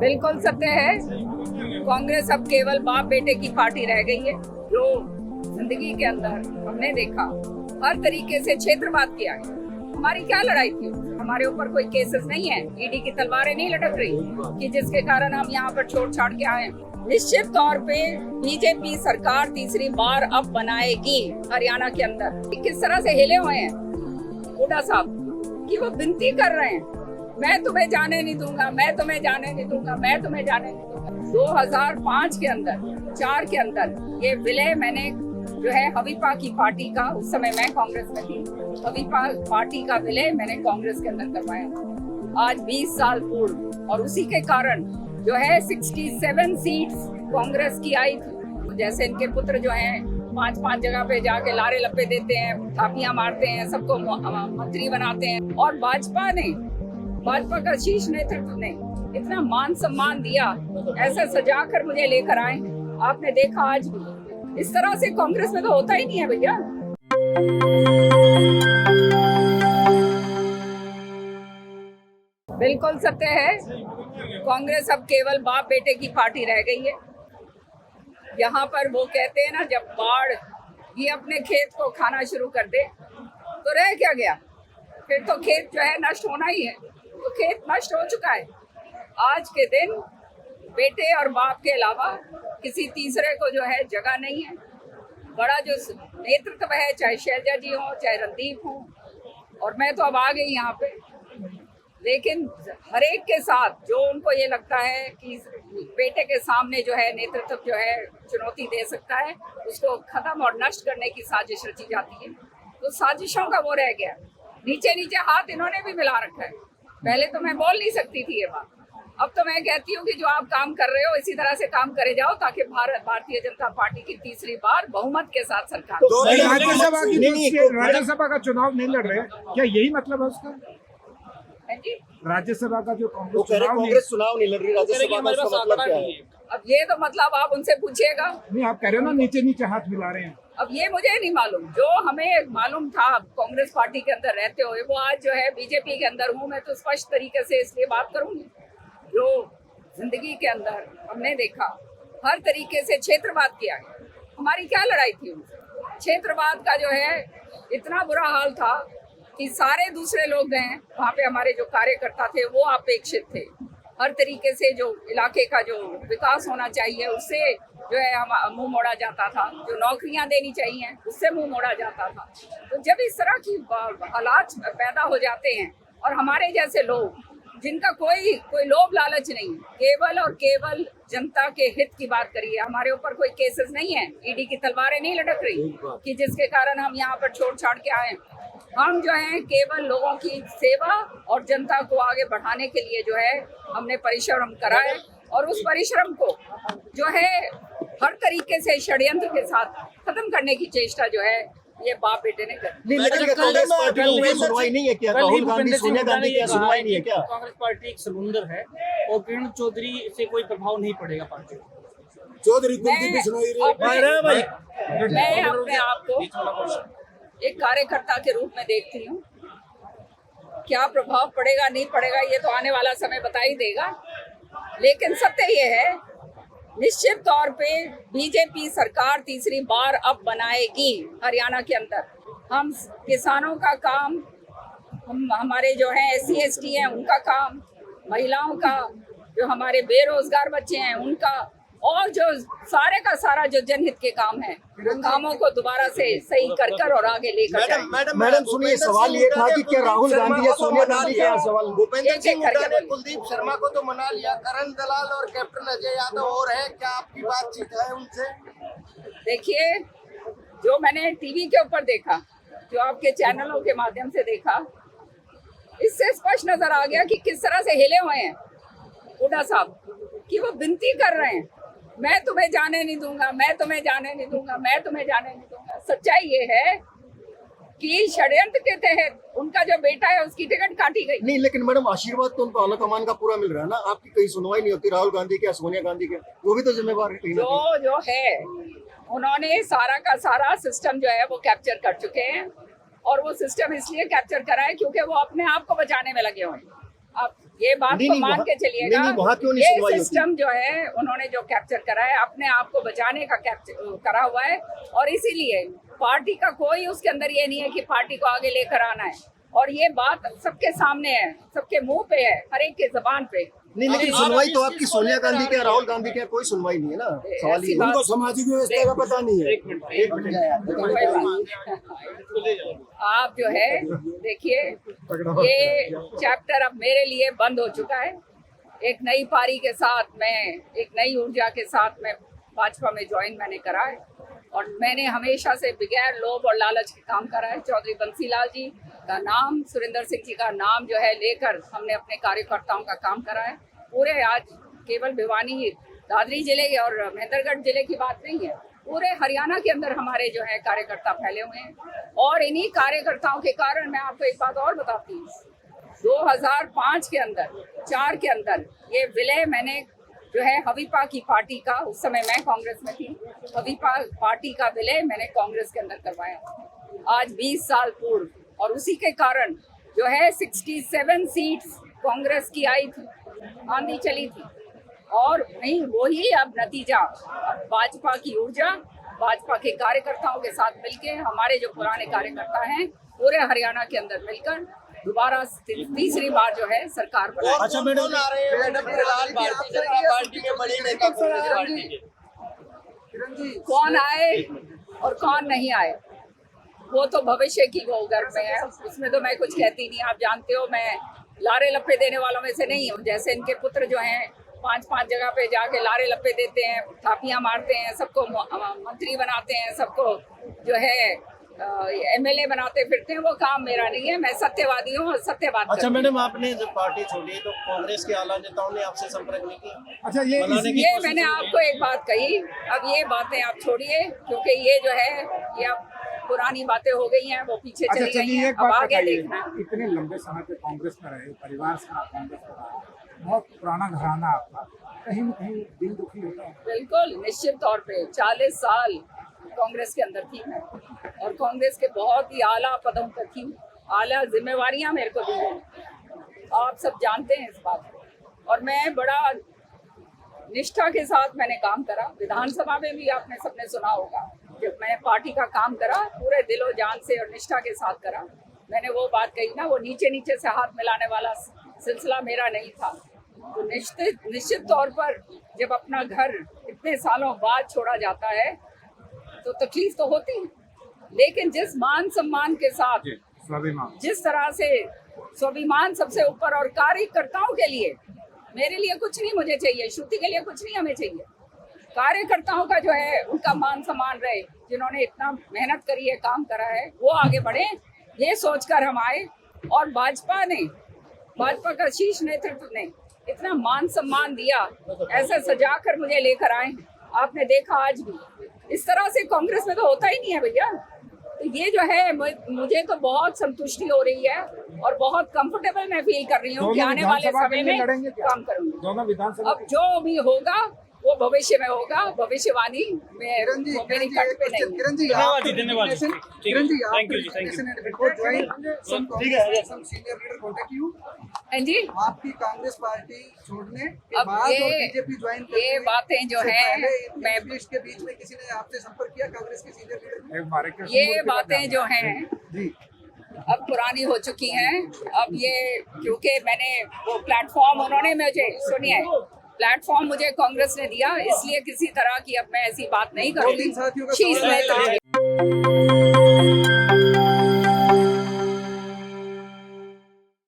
बिल्कुल सत्य है। कांग्रेस अब केवल बाप बेटे की पार्टी रह गई है। जो जिंदगी के अंदर हमने देखा, हर तरीके से क्षेत्रवाद किया है। हमारी क्या लड़ाई थी? हमारे ऊपर कोई केसेस नहीं है, ईडी की तलवारें नहीं लटक रही कि जिसके कारण हम यहाँ पर छोड़ छाड़ के आए। निश्चित तौर पे बीजेपी सरकार तीसरी बार अब बनाएगी हरियाणा के अंदर। किस तरह से हिले हुए हैं हुड्डा साहब कि वो विनती कर रहे हैं, मैं तुम्हें जाने नहीं दूंगा, मैं तुम्हें जाने नहीं दूंगा, मैं तुम्हें जाने नहीं दूंगा। 2005 के अंदर 4 के अंदर ये विलय मैंने जो है हवीपा की पार्टी का, उस समय मैं कांग्रेस में थी, हवीपा पार्टी का विलय मैंने कांग्रेस के अंदर करवाया। आज 20 साल पूर्व, और उसी के कारण जो है 67 सीट्स कांग्रेस की आई थी। जैसे इनके पुत्र जो हैं 5-5 जगह पे जाके लारे लप्पे देते हैं, थापियां मारते हैं, सबको मंत्री बनाते हैं। और भाजपा का शीर्ष नेतृत्व ने इतना मान सम्मान दिया, ऐसा सजा कर मुझे लेकर आए। आपने देखा आज इस तरह से कांग्रेस में तो होता ही नहीं है भैया। बिल्कुल सत्य है। कांग्रेस अब केवल बाप बेटे की पार्टी रह गई है। यहाँ पर वो कहते हैं ना, जब बाढ़ ही अपने खेत को खाना शुरू कर दे तो रह क्या गया? फिर तो खेत जो है नष्ट होना ही है। तो खेत नष्ट हो चुका है। आज के दिन बेटे और बाप के अलावा किसी तीसरे को जो है जगह नहीं है। बड़ा जो नेतृत्व है, चाहे शैलजा जी हो, चाहे रणदीप हो, और मैं तो अब आ गई यहाँ पे, लेकिन हर एक के साथ जो उनको ये लगता है कि बेटे के सामने जो है नेतृत्व जो है चुनौती दे सकता है, उसको खत्म और नष्ट करने की साजिश रची जाती है। तो साजिशों का वो रह गया। नीचे नीचे हाथ इन्होंने भी मिला रखा है। पहले तो मैं बोल नहीं सकती थी ये बात, अब तो मैं कहती हूँ कि जो आप काम कर रहे हो इसी तरह से काम करे जाओ, ताकि भारतीय जनता पार्टी की तीसरी बार बहुमत के साथ सरकार। तो राज्यसभा का चुनाव नहीं लड़ रहे, क्या यही मतलब है उसका? राज्यसभा का जो कांग्रेस चुनाव नहीं लड़ रही, राज्यसभा का इसका मतलब क्या है? अब ये तो मतलब आप उनसे पूछिएगा। नहीं, आप कह रहे हो ना नीचे नीचे हाथ मिला रहे हैं। अब ये मुझे नहीं मालूम। जो हमें मालूम था कांग्रेस पार्टी के अंदर रहते हुए, वो आज जो है बीजेपी के अंदर हूँ मैं, तो स्पष्ट तरीके से इसलिए बात करूंगी। जो जिंदगी के अंदर हमने देखा, हर तरीके से क्षेत्रवाद किया है। हमारी क्या लड़ाई थी उनसे? क्षेत्रवाद का जो है इतना बुरा हाल था कि सारे दूसरे लोग गए, वहाँ पे हमारे जो कार्यकर्ता थे वो अपेक्षित थे। हर तरीके से जो इलाके का जो विकास होना चाहिए उससे जो है हम मुंह मोड़ा जाता था। जो नौकरियां देनी चाहिए उससे मुंह मोड़ा जाता था। तो जब इस तरह की हालात पैदा हो जाते हैं, और हमारे जैसे लोग जिनका कोई लोभ लालच नहीं, केवल और केवल जनता के हित की बात करिए। हमारे ऊपर कोई केसेस नहीं है, ईडी की तलवारें नहीं लटक रही कि जिसके कारण हम यहाँ पर छोड़ छाड़ के आए। हम जो है केवल लोगों की सेवा और जनता को आगे बढ़ाने के लिए जो है हमने परिश्रम करा है, और उस परिश्रम को जो है हर तरीके से षड्यंत्र के साथ खत्म करने की चेष्टा जो है ये बाप बेटे ने करी। कांग्रेस पार्टी को कोई सुनवाई नहीं है क्या? राहुल गांधी, सोनिया गांधी की सुनवाई नहीं है क्या? कांग्रेस पार्टी एक समुंदर है और किरण चौधरी से कोई प्रभाव नहीं पड़ेगा पार्टी। चौधरी मैं अपने आप को एक कार्यकर्ता के रूप में देखती हूँ। क्या प्रभाव पड़ेगा नहीं पड़ेगा ये तो आने वाला समय बता ही देगा, लेकिन सत्य ये है, निश्चित तौर पे बीजेपी सरकार तीसरी बार अब बनाएगी हरियाणा के अंदर। हम किसानों का काम, हमारे जो है SC ST हैं उनका काम, महिलाओं का, जो हमारे बेरोजगार बच्चे हैं उनका, और जो सारे का सारा जो जनहित के काम है, उन कामों को दोबारा से सही कर और आगे लेकर जाएंगे। मैडम सुनिए, सवाल ये था कि क्या राहुल गांधी या सोनिया गांधी का सवाल? भूपेंद्र सिंह हुड्डा ने कुलदीप शर्मा को तो मना लिया, करण दलाल और कैप्टन अजय यादव और है, क्या आपकी बातचीत है उनसे? देखिए, जो मैंने टीवी के ऊपर देखा, जो आपके चैनलों के माध्यम से देखा, इससे स्पष्ट नजर आ गया कि किस तरह से हिले हुए हैं हुड्डा साहब कि वो विनती कर रहे हैं, मैं तुम्हें जाने नहीं दूंगा, मैं तुम्हें जाने नहीं दूंगा, मैं तुम्हें जाने नहीं दूंगा। सच्चाई ये है कि षड्यंत्र के तहत उनका जो बेटा है उसकी टिकट काटी गई। नहीं, लेकिन मैडम आशीर्वाद तो उनको आला कमान का पूरा मिल रहा है ना, आपकी कहीं सुनवाई नहीं होती? राहुल गांधी के, सोनिया गांधी के, वो भी तो जिम्मेवार है। जो है उन्होंने सारा का सारा सिस्टम जो है वो कैप्चर कर चुके हैं, और वो सिस्टम इसलिए कैप्चर करा है क्योंकि वो अपने आप को बचाने में लगे हुए हैं। आप ये बात नहीं, को नहीं, मान वहाँ- के चलिएगा। नहीं, वहाँ क्यों नहीं ये सुनवाई होती? सिस्टम जो है उन्होंने जो कैप्चर करा है अपने आप को बचाने का कैप्चर करा हुआ है, और इसीलिए पार्टी का कोई उसके अंदर ये नहीं है कि पार्टी को आगे लेकर आना है। और ये बात सबके सामने है, सबके मुंह पे है, हर एक के जबान पे। नहीं, लेकिन सुनवाई तो आपकी सोनिया गांधी के राहुल गांधी के कोई सुनवाई नहीं है ना। सवाल ऐसी ये बात- उनको सामाजिक व्यवस्था का पता नहीं है। एक मिनट आप जो है देखिए, ये चैप्टर अब मेरे लिए बंद हो चुका है। एक नई पारी के साथ मैं, एक नई ऊर्जा के साथ मैं भाजपा में ज्वाइन मैंने करा है, और मैंने हमेशा से बगैर लोभ और लालच के काम करा है। चौधरी बंसीलाल जी का नाम, सुरेंद्र सिंह जी का नाम जो है लेकर हमने अपने कार्यकर्ताओं का काम करा है। पूरे आज केवल भिवानी दादरी जिले और महेंद्रगढ़ जिले की बात नहीं है, पूरे हरियाणा के अंदर हमारे जो है कार्यकर्ता फैले हुए हैं। और इन्हीं कार्यकर्ताओं के कारण मैं आपको एक बात और बताती हूँ, 2005 के अंदर 4 के अंदर ये विलय मैंने जो है हवीपा की पार्टी का, उस समय मैं कांग्रेस में थी, हवीपा पार्टी का विलय मैंने कांग्रेस के अंदर करवाया आज 20 साल पूर्व। और उसी के कारण जो है 67 सीट्स कांग्रेस की आई थी, आंधी चली थी। और नहीं, वही अब नतीजा भाजपा की ऊर्जा, भाजपा के कार्यकर्ताओं के साथ मिलके, हमारे जो पुराने कार्यकर्ता हैं पूरे हरियाणा के अंदर मिलकर दोबारा तीसरी बार जो है सरकार बनाई। अच्छा मैडम, आ रहे हैं मैडम फिलहाल भारतीय जनता पार्टी के बड़ी नेता कांग्रेस पार्टी के कौन आए और कौन नहीं आए वो तो भविष्य की वो गर्भ में है, उसमें तो मैं कुछ कहती नहीं। आप जानते हो मैं लारे लप्पे देने वालों में से नहीं हूँ। जैसे इनके पुत्र जो हैं 5-5 जगह पे जाके लारे लप्पे देते हैं, थापियां मारते हैं, सबको मंत्री बनाते हैं, सबको जो है एमएलए बनाते फिरते हैं, वो काम मेरा नहीं है। मैं सत्यवादी हूँ और सत्य बात अच्छा करती हूँ। मैडम, आपने जब पार्टी छोड़ी तो कांग्रेस के आला नेताओं ने आपसे संपर्क नहीं किया? अच्छा, ये मैंने आपको एक बात कही, अब ये बातें आप छोड़िए, क्योंकि ये जो है ये अब पुरानी बातें हो गई हैं, वो पीछे अच्छा चली गई चलिए, हैं। एक अब बात आगे बताइए, देखना है। इतने लंबे समय तक कांग्रेस में रहे, परिवार से आप कांग्रेस में रहे, बहुत पुराना घराना आपका, कहीं न कहीं दिल दुखी होता है? बिल्कुल, निश्चित तौर पे 40 साल कांग्रेस के अंदर थी मैं, और कांग्रेस के बहुत ही आला पदों पर थी, आला जिम्मेवारियां मेरे को दी गई। आप सब जानते हैं इस बात को। और मैं बड़ा निष्ठा के साथ मैंने काम करा। विधानसभा में भी आपने सबने सुना होगा, जब मैंने पार्टी का काम करा पूरे दिलो जान से और निष्ठा के साथ करा। मैंने वो बात कही ना, वो नीचे नीचे से हाथ मिलाने वाला सिलसिला मेरा नहीं था। तो निश्चित तौर पर जब अपना घर इतने सालों बाद छोड़ा जाता है तो तकलीफ तो होती है, लेकिन जिस मान सम्मान के साथ, स्वाभिमान, जिस तरह से स्वाभिमान सबसे ऊपर, और कार्यकर्ताओं के लिए मेरे लिए कुछ नहीं मुझे चाहिए, श्रुति के लिए कुछ नहीं हमें चाहिए, कार्यकर्ताओं का जो है उनका मान सम्मान रहे, जिन्होंने इतना मेहनत करी है, काम करा है, वो आगे बढ़े, ये सोचकर हम आए। और भाजपा का शीर्ष नेतृत्व ने इतना मान सम्मान दिया, ऐसे सजाकर मुझे लेकर आए। आपने देखा आज भी इस तरह से कांग्रेस में तो होता ही नहीं है भैया। तो ये जो है मुझे तो बहुत संतुष्टि हो रही है और बहुत कंफर्टेबल मैं फील कर रही हूँ कि आने वाले समय में लड़ेंगे क्या? काम करूंगी। दोनों विधानसभा अब जो भी होगा वो भविष्य में होगा, भविष्यवाणी में वो मेरी कट पे नहीं है। किरण जी, धन्यवाद जी, धन्यवाद जी। Kiran ji, Thank you ji, thank you। ठीक है, some senior leader contact you? हाँ जी, आपकी कांग्रेस पार्टी छोड़ने के अब बाद और ये बीजेपी ज्वाइन ये बातें जो हैं मैं के बीच में किसी ने आपसे संपर्क किया कांग्रेस के सीनियर लीडर ने? ये बातें जो हैं जी, अब पुरानी हो चुकी हैं। अब ये क्योंकि मैंने वो प्लेटफॉर्म उन्होंने मुझे, सुनिए, प्लेटफॉर्म मुझे कांग्रेस ने दिया, इसलिए किसी तरह की अब मैं ऐसी बात नहीं दो तीन करूँगी। साथियों का शीर्ष सवाल है। नेतृत्व